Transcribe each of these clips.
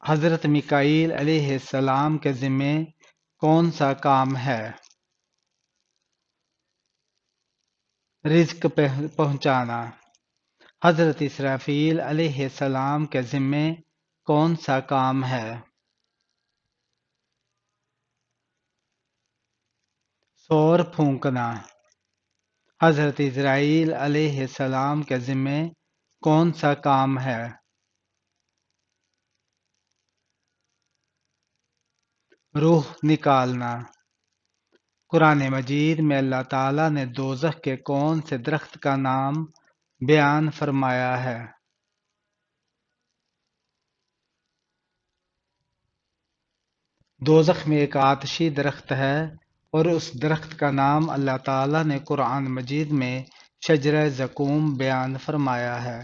حضرت میکائیل علیہ السلام کے ذمے کون سا کام ہے؟ رزق پہنچانا۔ حضرت اسرافیل علیہ السلام کے ذمے کون سا کام ہے؟ سور پھونکنا۔ حضرت اسرائیل علیہ السلام کے ذمے کون سا کام ہے؟ روح نکالنا۔ قرآن مجید میں اللہ تعالیٰ نے دوزخ کے کون سے درخت کا نام بیان فرمایا ہے؟ دوزخ میں ایک آتشی درخت ہے اور اس درخت کا نام اللہ تعالیٰ نے قرآن مجید میں شجرہ زقوم بیان فرمایا ہے۔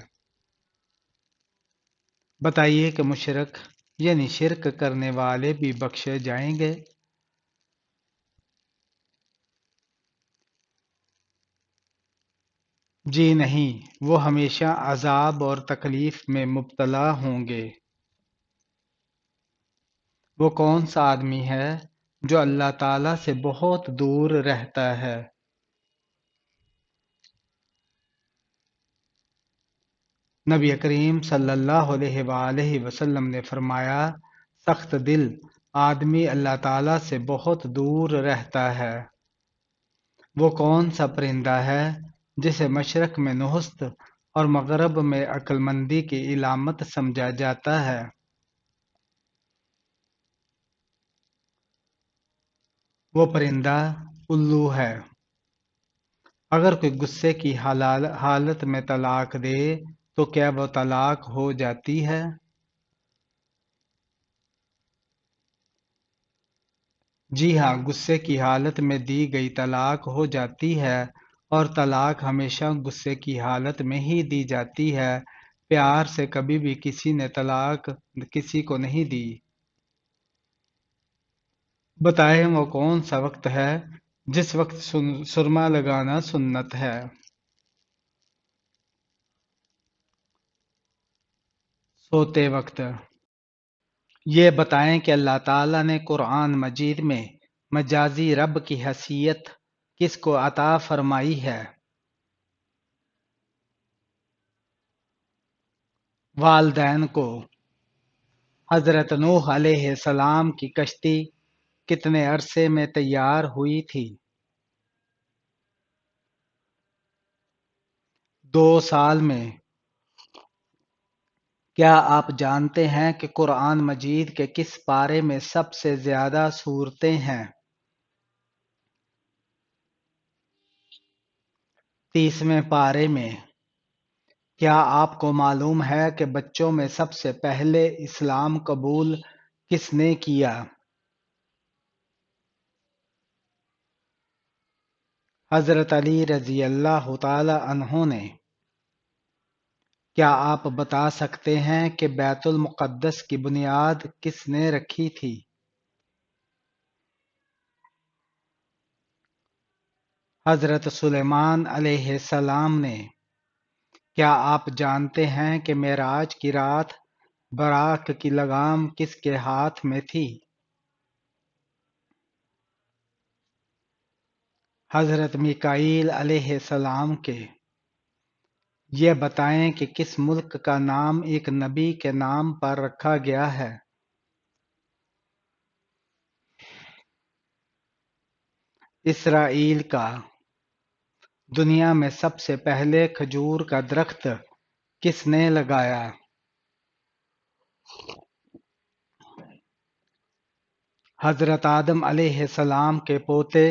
بتائیے کہ مشرک یعنی شرک کرنے والے بھی بخشے جائیں گے؟ جی نہیں، وہ ہمیشہ عذاب اور تکلیف میں مبتلا ہوں گے۔ وہ کون سا آدمی ہے جو اللہ تعالیٰ سے بہت دور رہتا ہے؟ نبی کریم صلی اللہ علیہ وآلہ وسلم نے فرمایا، سخت دل آدمی اللہ تعالیٰ سے بہت دور رہتا ہے۔ وہ کون سا پرندہ ہے جسے مشرق میں نحست اور مغرب میں عقل مندی کی علامت سمجھا جاتا ہے؟ وہ پرندہ الو ہے۔ اگر کوئی غصے کی حالت میں طلاق دے تو کیا وہ طلاق ہو جاتی ہے؟ جی ہاں، غصے کی حالت میں دی گئی طلاق ہو جاتی ہے، اور طلاق ہمیشہ غصے کی حالت میں ہی دی جاتی ہے۔ پیار سے کبھی بھی کسی نے طلاق کسی کو نہیں دی۔ بتائیں وہ کون سا وقت ہے جس وقت سرما لگانا سنت ہے؟ سوتے وقت۔ یہ بتائیں کہ اللہ تعالیٰ نے قرآن مجید میں مجازی رب کی حیثیت کس کو عطا فرمائی ہے؟ والدین کو۔ حضرت نوح علیہ السلام کی کشتی کتنے عرصے میں تیار ہوئی تھی؟ 2 سال میں۔ کیا آپ جانتے ہیں کہ قرآن مجید کے کس پارے میں سب سے زیادہ سورتیں ہیں؟ 30ویں پارے میں۔ کیا آپ کو معلوم ہے کہ بچوں میں سب سے پہلے اسلام قبول کس نے کیا؟ حضرت علی رضی اللہ تعالی عنہ نے۔ کیا آپ بتا سکتے ہیں کہ بیت المقدس کی بنیاد کس نے رکھی تھی؟ حضرت سلیمان علیہ السلام نے۔ کیا آپ جانتے ہیں کہ معراج کی رات براق کی لگام کس کے ہاتھ میں تھی؟ حضرت میکائیل علیہ السلام کے۔ یہ بتائیں کہ کس ملک کا نام ایک نبی کے نام پر رکھا گیا ہے؟ اسرائیل کا۔ دنیا میں سب سے پہلے کھجور کا درخت کس نے لگایا؟ حضرت آدم علیہ السلام کے پوتے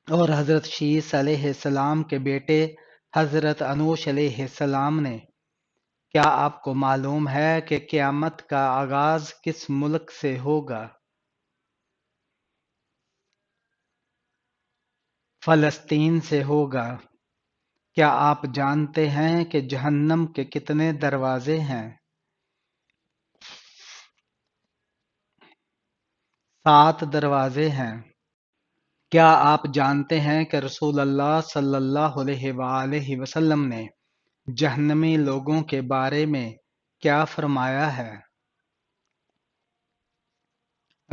اور حضرت شیس علیہ السلام کے بیٹے حضرت انوش علیہ السلام نے۔ کیا آپ کو معلوم ہے کہ قیامت کا آغاز کس ملک سے ہوگا؟ فلسطین سے ہوگا۔ کیا آپ جانتے ہیں کہ جہنم کے کتنے دروازے ہیں؟ 7 دروازے ہیں۔ کیا آپ جانتے ہیں کہ رسول اللہ صلی اللہ علیہ وآلہ وسلم نے جہنمی لوگوں کے بارے میں کیا فرمایا ہے؟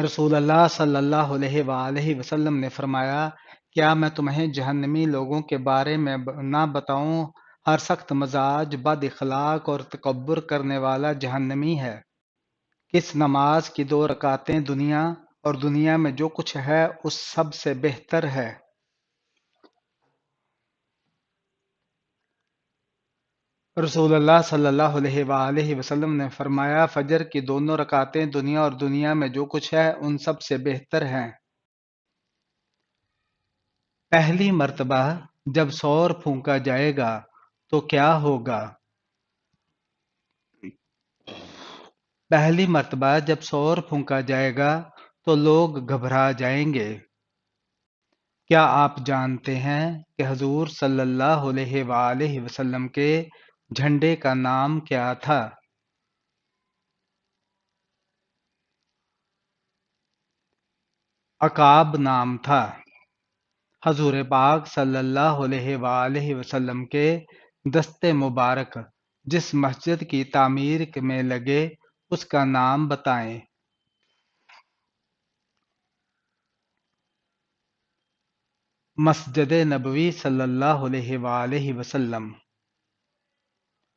رسول اللہ صلی اللہ علیہ وآلہ وسلم نے فرمایا، کیا میں تمہیں جہنمی لوگوں کے بارے میں نہ بتاؤں؟ ہر سخت مزاج، بد اخلاق اور تکبر کرنے والا جہنمی ہے۔ کس نماز کی 2 رکعتیں دنیا اور دنیا میں جو کچھ ہے اس سب سے بہتر ہے۔ رسول اللہ صلی اللہ علیہ وآلہ وسلم نے فرمایا، فجر کی 2 رکعتیں دنیا اور دنیا میں جو کچھ ہے ان سب سے بہتر ہیں۔ پہلی مرتبہ جب سور پھونکا جائے گا تو کیا ہوگا؟ پہلی مرتبہ جب سور پھونکا جائے گا تو لوگ گھبرا جائیں گے۔ کیا آپ جانتے ہیں کہ حضور صلی اللہ علیہ وآلہ وسلم کے جھنڈے کا نام کیا تھا؟ عقاب نام تھا۔ حضور پاک صلی اللہ علیہ وآلہ وسلم کے دستے مبارک جس مسجد کی تعمیر میں لگے اس کا نام بتائیں۔ مسجد نبوی صلی اللہ علیہ وآلہ وسلم۔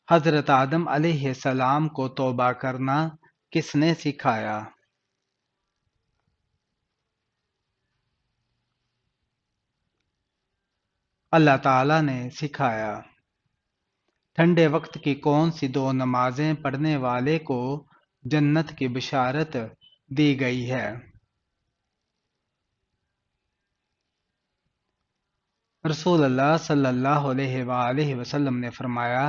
حضرت آدم علیہ السلام کو توبہ کرنا کس نے سکھایا؟ اللہ تعالیٰ نے سکھایا۔ ٹھنڈے وقت کی کون سی 2 نمازیں پڑھنے والے کو جنت کی بشارت دی گئی ہے؟ رسول اللہ صلی اللہ علیہ وآلہ وسلم نے فرمایا،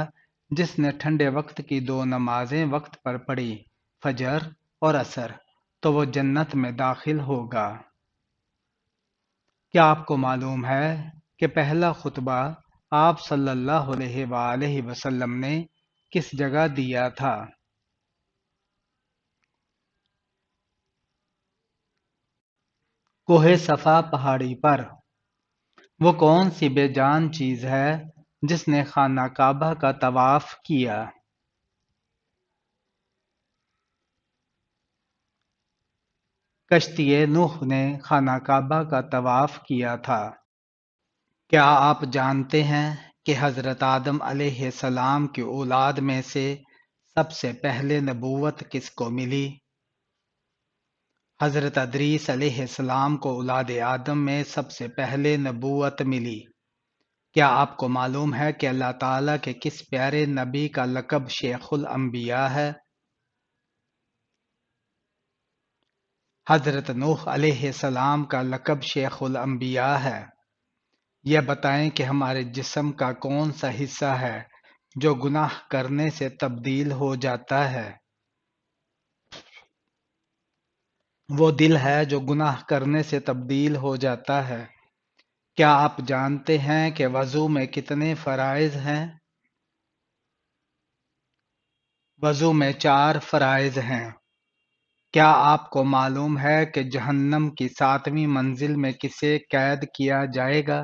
جس نے ٹھنڈے وقت کی 2 نمازیں وقت پر پڑھی، فجر اور عصر، تو وہ جنت میں داخل ہوگا۔ کیا آپ کو معلوم ہے کہ پہلا خطبہ آپ صلی اللہ علیہ وآلہ وسلم نے کس جگہ دیا تھا؟ کوہ صفا پہاڑی پر۔ وہ کون سی بے جان چیز ہے جس نے خانہ کعبہ کا طواف کیا؟ کشتی نوح نے خانہ کعبہ کا طواف کیا تھا۔ کیا آپ جانتے ہیں کہ حضرت آدم علیہ السلام کی اولاد میں سے سب سے پہلے نبوت کس کو ملی؟ حضرت ادریس علیہ السلام کو اولاد آدم میں سب سے پہلے نبوت ملی۔ کیا آپ کو معلوم ہے کہ اللہ تعالیٰ کے کس پیارے نبی کا لقب شیخ الانبیاء ہے؟ حضرت نوح علیہ السلام کا لقب شیخ الانبیاء ہے۔ یہ بتائیں کہ ہمارے جسم کا کون سا حصہ ہے جو گناہ کرنے سے تبدیل ہو جاتا ہے؟ وہ دل ہے جو گناہ کرنے سے تبدیل ہو جاتا ہے۔ کیا آپ جانتے ہیں کہ وضو میں کتنے فرائض ہیں؟ وضو میں 4 فرائض ہیں۔ کیا آپ کو معلوم ہے کہ جہنم کی 7ویں منزل میں کسے قید کیا جائے گا؟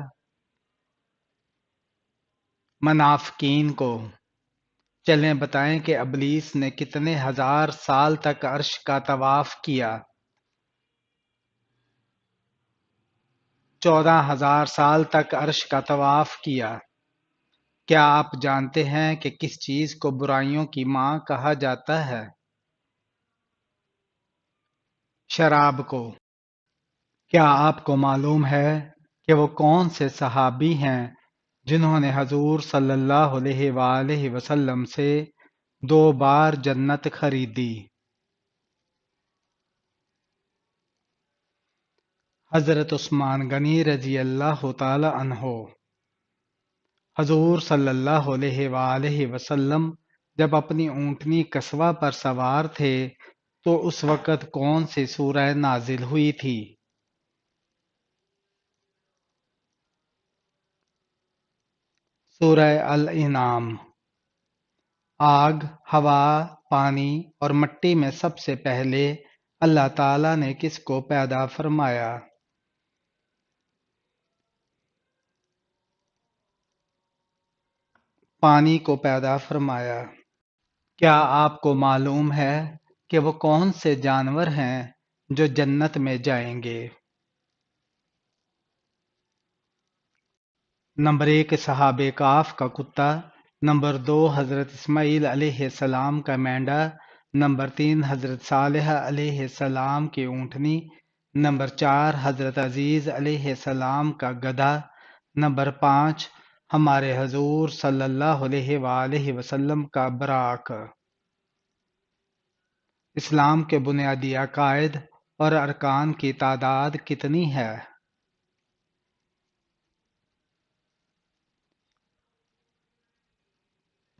منافقین کو۔ چلیں بتائیں کہ ابلیس نے کتنے ہزار سال تک عرش کا طواف کیا؟ 14,000 سال تک عرش کا طواف کیا۔ کیا آپ جانتے ہیں کہ کس چیز کو برائیوں کی ماں کہا جاتا ہے؟ شراب کو۔ کیا آپ کو معلوم ہے کہ وہ کون سے صحابی ہیں جنہوں نے حضور صلی اللہ علیہ وآلہ وسلم سے 2 بار جنت خریدی؟ حضرت عثمان غنی رضی اللہ تعالی عنہ۔ حضور صلی اللہ علیہ وآلہ وسلم جب اپنی اونٹنی قصوہ پر سوار تھے تو اس وقت کون سی سورہ نازل ہوئی تھی؟ سورہ الانعام۔ آگ، ہوا، پانی اور مٹی میں سب سے پہلے اللہ تعالیٰ نے کس کو پیدا فرمایا؟ پانی کو پیدا فرمایا۔ کیا آپ کو معلوم ہے کہ وہ کون سے جانور ہیں جو جنت میں جائیں گے۔ نمبر 1 صحابہ کاف کا کتا، نمبر 2 حضرت اسماعیل علیہ السلام کا مینڈا، نمبر 3 حضرت صالح علیہ السلام کی اونٹنی، نمبر 4 حضرت عزیز علیہ السلام کا گدھا، نمبر 5 ہمارے حضور صلی اللہ علیہ وآلہ وسلم کا براق۔ اسلام کے بنیادی عقائد اور ارکان کی تعداد کتنی ہے؟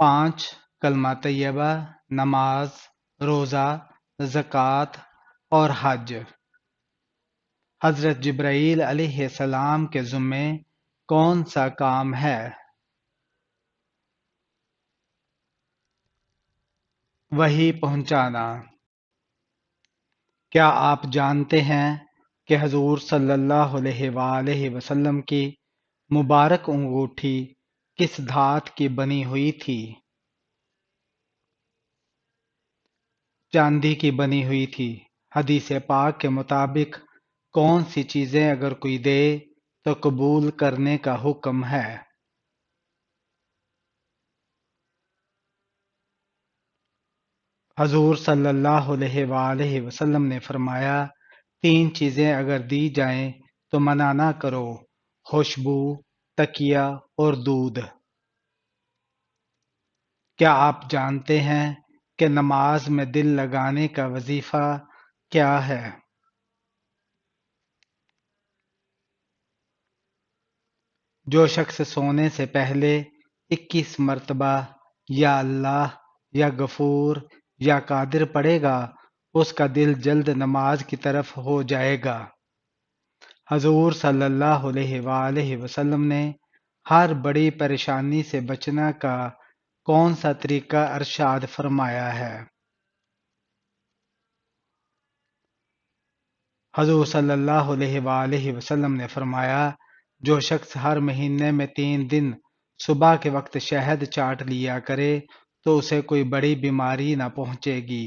5 کلمہ طیبہ، نماز، روزہ، زکوٰۃ اور حج۔ حضرت جبرائیل علیہ السلام کے ذمے کون سا کام ہے؟ وحی پہنچانا۔ کیا آپ جانتے ہیں کہ حضور صلی اللہ علیہ وآلہ وسلم کی مبارک انگوٹھی کس دھات کی بنی ہوئی تھی؟ چاندی کی بنی ہوئی تھی۔ حدیث پاک کے مطابق کون سی چیزیں اگر کوئی دے تو قبول کرنے کا حکم ہے؟ حضور صلی اللہ علیہ وآلہ وسلم نے فرمایا، 3 چیزیں اگر دی جائیں تو منع نہ کرو: خوشبو، تکیہ اور دودھ۔ کیا آپ جانتے ہیں کہ نماز میں دل لگانے کا وظیفہ کیا ہے؟ جو شخص سونے سے پہلے 21 مرتبہ یا اللہ یا غفور یا قادر پڑھے گا، اس کا دل جلد نماز کی طرف ہو جائے گا۔ حضور صلی اللہ علیہ وآلہ وسلم نے ہر بڑی پریشانی سے بچنا کا کون سا طریقہ ارشاد فرمایا ہے؟ حضور صلی اللہ علیہ وآلہ وسلم نے فرمایا، جو شخص ہر مہینے میں 3 دن صبح کے وقت شہد چاٹ لیا کرے تو اسے کوئی بڑی بیماری نہ پہنچے گی۔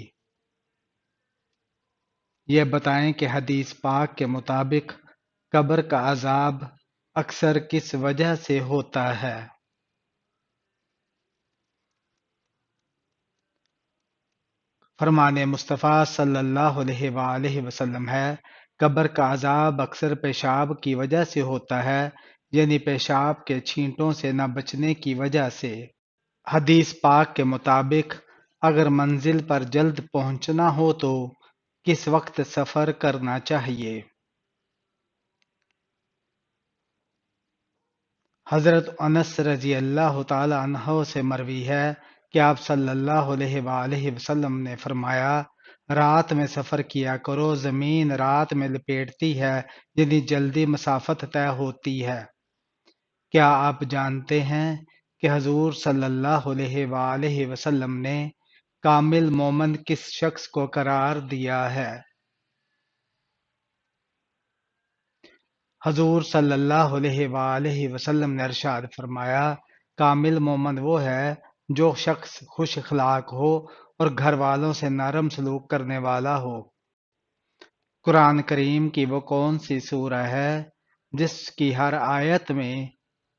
یہ بتائیں کہ حدیث پاک کے مطابق قبر کا عذاب اکثر کس وجہ سے ہوتا ہے؟ فرمان مصطفیٰ صلی اللہ علیہ وآلہ وسلم ہے، قبر کا عذاب اکثر پیشاب کی وجہ سے ہوتا ہے، یعنی پیشاب کے چھینٹوں سے نہ بچنے کی وجہ سے۔ حدیث پاک کے مطابق اگر منزل پر جلد پہنچنا ہو تو کس وقت سفر کرنا چاہیے؟ حضرت انس رضی اللہ تعالی عنہ سے مروی ہے کہ آپ صلی اللہ علیہ وآلہ وسلم نے فرمایا، رات میں سفر کیا کرو، زمین رات میں لپیٹتی ہے، یعنی جلدی مسافت طے ہوتی ہے۔ کیا آپ جانتے ہیں کہ حضور صلی اللہ علیہ وآلہ وسلم نے کامل مومن کس شخص کو قرار دیا ہے؟ حضور صلی اللہ علیہ وآلہ وسلم نے ارشاد فرمایا، کامل مومن وہ ہے جو شخص خوش اخلاق ہو اور گھر والوں سے نرم سلوک کرنے والا ہو۔ قرآن کریم کی وہ کون سی سورہ ہے جس کی ہر آیت میں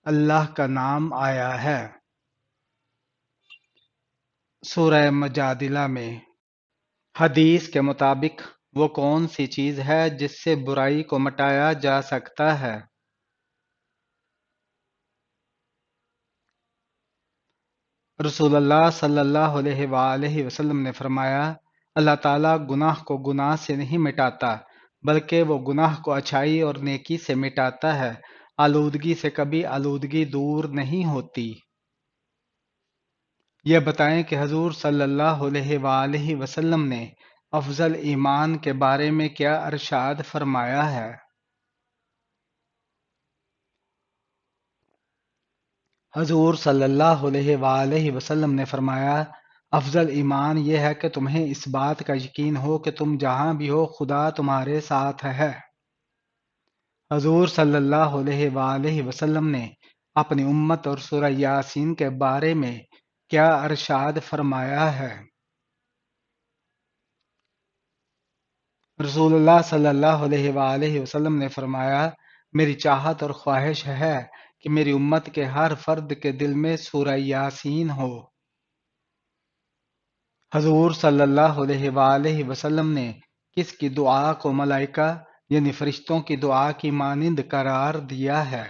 اللہ کا نام آیا ہے؟ سورہ مجادلہ میں۔ حدیث کے مطابق وہ کون سی چیز ہے جس سے برائی کو مٹایا جا سکتا ہے؟ رسول اللہ صلی اللہ علیہ وآلہ وسلم نے فرمایا، اللہ تعالیٰ گناہ کو گناہ سے نہیں مٹاتا بلکہ وہ گناہ کو اچھائی اور نیکی سے مٹاتا ہے۔ آلودگی سے کبھی آلودگی دور نہیں ہوتی۔ یہ بتائیں کہ حضور صلی اللہ علیہ وآلہ وسلم نے افضل ایمان کے بارے میں کیا ارشاد فرمایا ہے؟ حضور صلی اللہ علیہ وآلہ وسلم نے فرمایا، افضل ایمان یہ ہے کہ تمہیں اس بات کا یقین ہو کہ تم جہاں بھی ہو خدا تمہارے ساتھ ہے۔ حضور صلی اللہ علیہ وآلہ وسلم نے اپنی امت اور سورہ یاسین کے بارے میں کیا ارشاد فرمایا ہے؟ رسول اللہ صلی اللہ علیہ وآلہ وسلم نے فرمایا، میری چاہت اور خواہش ہے کہ میری امت کے ہر فرد کے دل میں سورہ یاسین ہو۔ حضور صلی اللہ علیہ وآلہ وسلم نے کس کی دعا کو ملائکہ یعنی فرشتوں کی دعا کی مانند قرار دیا ہے؟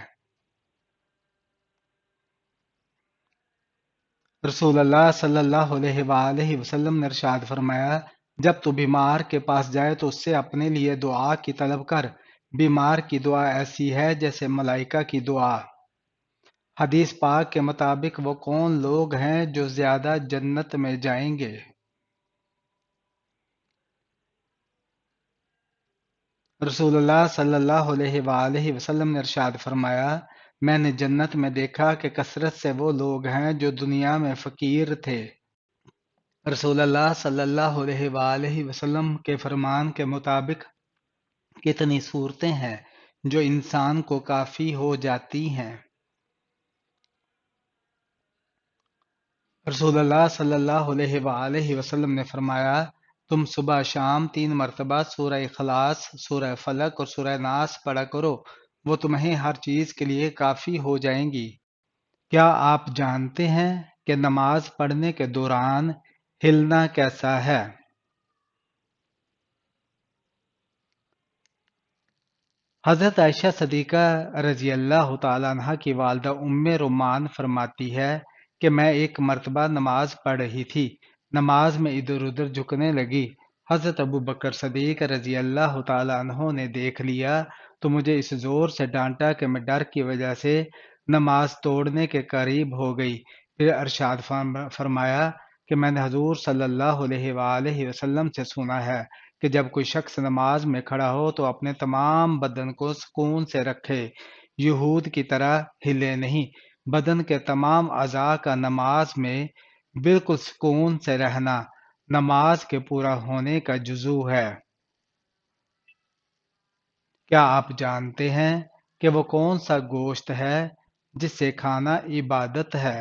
رسول اللہ صلی اللہ علیہ وآلہ وسلم نے ارشاد فرمایا، جب تو بیمار کے پاس جائے تو اس سے اپنے لیے دعا کی طلب کر، بیمار کی دعا ایسی ہے جیسے ملائکہ کی دعا۔ حدیث پاک کے مطابق وہ کون لوگ ہیں جو زیادہ جنت میں جائیں گے؟ رسول اللہ صلی اللہ علیہ وآلہ وسلم نے ارشاد فرمایا، میں نے جنت میں دیکھا کہ کثرت سے وہ لوگ ہیں جو دنیا میں فقیر تھے۔ رسول اللہ صلی اللہ علیہ وآلہ وسلم کے فرمان کے مطابق کتنی صورتیں ہیں جو انسان کو کافی ہو جاتی ہیں؟ رسول اللہ صلی اللہ علیہ وآلہ وسلم نے فرمایا، تم صبح شام 3 مرتبہ سورہ اخلاص، سورہ فلق اور سورہ ناس پڑھا کرو، وہ تمہیں ہر چیز کے لیے کافی ہو جائیں گی۔ کیا آپ جانتے ہیں کہ نماز پڑھنے کے دوران ہلنا کیسا ہے؟ حضرت عائشہ صدیقہ رضی اللہ تعالیٰ عنہ کی والدہ ام رومان فرماتی ہے کہ میں ایک مرتبہ نماز پڑھ رہی تھی، نماز میں ادھر ادھر جھکنے لگی۔ حضرت ابو بکر صدیق رضی اللہ تعالیٰ عنہ نے دیکھ لیا تو مجھے اس زور سے ڈانٹا کہ میں ڈر کی وجہ سے نماز توڑنے کے قریب ہو گئی۔ پھر ارشاد فرمایا کہ میں نے حضور صلی اللہ علیہ وآلہ وسلم سے سنا ہے کہ جب کوئی شخص نماز میں کھڑا ہو تو اپنے تمام بدن کو سکون سے رکھے، یہود کی طرح ہلے نہیں۔ بدن کے تمام اعضاء کا نماز میں بالکل سکون سے رہنا نماز کے پورا ہونے کا جزو ہے۔ کیا آپ جانتے ہیں کہ وہ کون سا گوشت ہے جس سے کھانا عبادت ہے؟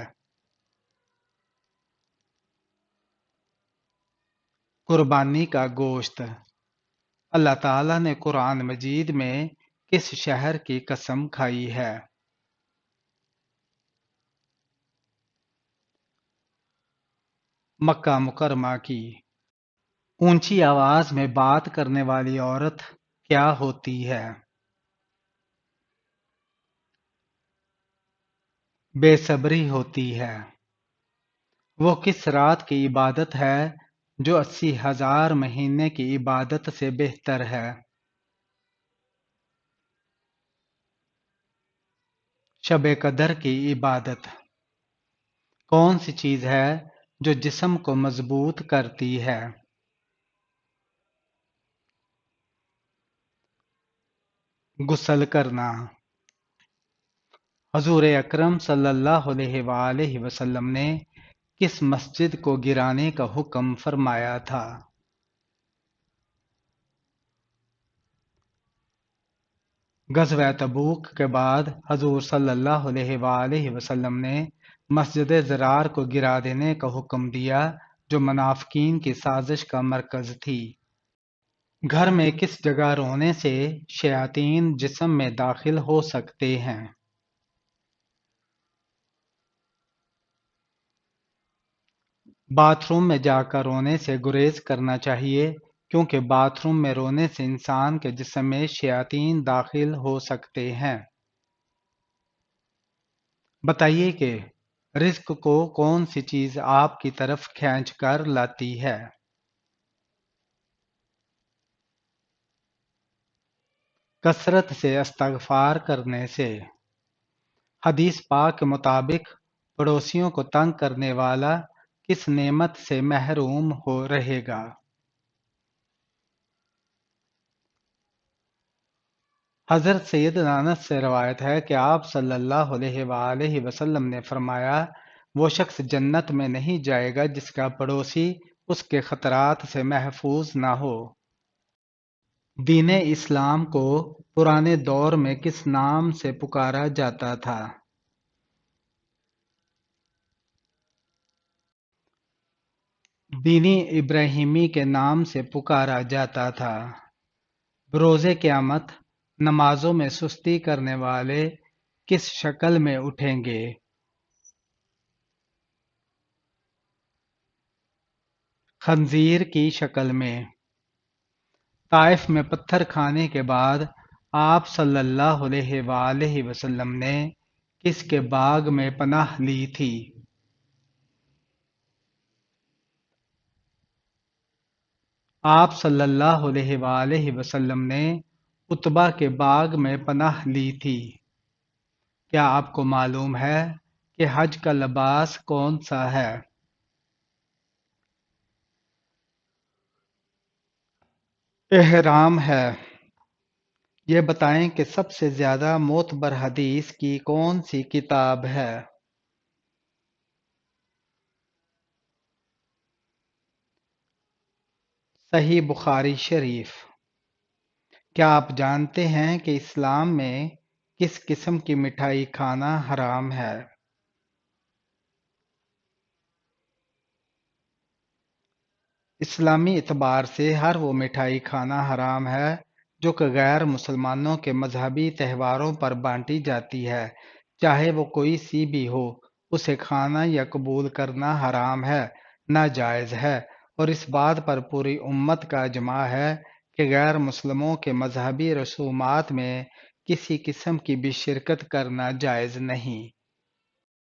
قربانی کا گوشت۔ اللہ تعالیٰ نے قرآن مجید میں کس شہر کی قسم کھائی ہے؟ مکہ مکرمہ کی۔ اونچی آواز میں بات کرنے والی عورت کیا ہوتی ہے؟ بے صبری ہوتی ہے۔ وہ کس رات کی عبادت ہے جو 80,000 مہینے کی عبادت سے بہتر ہے؟ شب قدر کی عبادت۔ کون سی چیز ہے جو جسم کو مضبوط کرتی ہے؟ غسل کرنا۔ حضور اکرم صلی اللہ علیہ وآلہ وسلم نے کس مسجد کو گرانے کا حکم فرمایا تھا؟ غزوہ تبوک کے بعد حضور صلی اللہ علیہ وآلہ وسلم نے مسجد ضرار کو گرا دینے کا حکم دیا جو منافقین کی سازش کا مرکز تھی۔ گھر میں کس جگہ رونے سے شیاطین جسم میں داخل ہو سکتے ہیں؟ باتھ روم میں جا کر رونے سے گریز کرنا چاہیے کیونکہ باتھ روم میں رونے سے انسان کے جسم میں شیاطین داخل ہو سکتے ہیں۔ بتائیے کہ رزق کو کون سی چیز آپ کی طرف کھینچ کر لاتی ہے؟ کثرت سے استغفار کرنے سے۔ حدیث پاک کے مطابق پڑوسیوں کو تنگ کرنے والا کس نعمت سے محروم ہو رہے گا؟ حضرت سیدنا انس سے روایت ہے کہ آپ صلی اللہ علیہ وآلہ وسلم نے فرمایا، وہ شخص جنت میں نہیں جائے گا جس کا پڑوسی اس کے خطرات سے محفوظ نہ ہو۔ دین اسلام کو پرانے دور میں کس نام سے پکارا جاتا تھا؟ دین ابراہیمی کے نام سے پکارا جاتا تھا۔ بروز قیامت نمازوں میں سستی کرنے والے کس شکل میں اٹھیں گے؟ خنزیر کی شکل میں۔ طائف میں پتھر کھانے کے بعد آپ صلی اللہ علیہ وآلہ وسلم نے کس کے باغ میں پناہ لی تھی؟ آپ صلی اللہ علیہ وآلہ وسلم نے عتبہ کے باغ میں پناہ لی تھی۔ کیا آپ کو معلوم ہے کہ حج کا لباس کون سا ہے؟ احرام ہے۔ یہ بتائیں کہ سب سے زیادہ معتبر حدیث کی کون سی کتاب ہے؟ صحیح بخاری شریف۔ کیا آپ جانتے ہیں کہ اسلام میں کس قسم کی مٹھائی کھانا حرام ہے؟ اسلامی اعتبار سے ہر وہ مٹھائی کھانا حرام ہے جو کہ غیر مسلمانوں کے مذہبی تہواروں پر بانٹی جاتی ہے، چاہے وہ کوئی سی بھی ہو، اسے کھانا یا قبول کرنا حرام ہے، ناجائز ہے، اور اس بات پر پوری امت کا اجماع ہے کہ غیر مسلموں کے مذہبی رسومات میں کسی قسم کی بھی شرکت کرنا جائز نہیں۔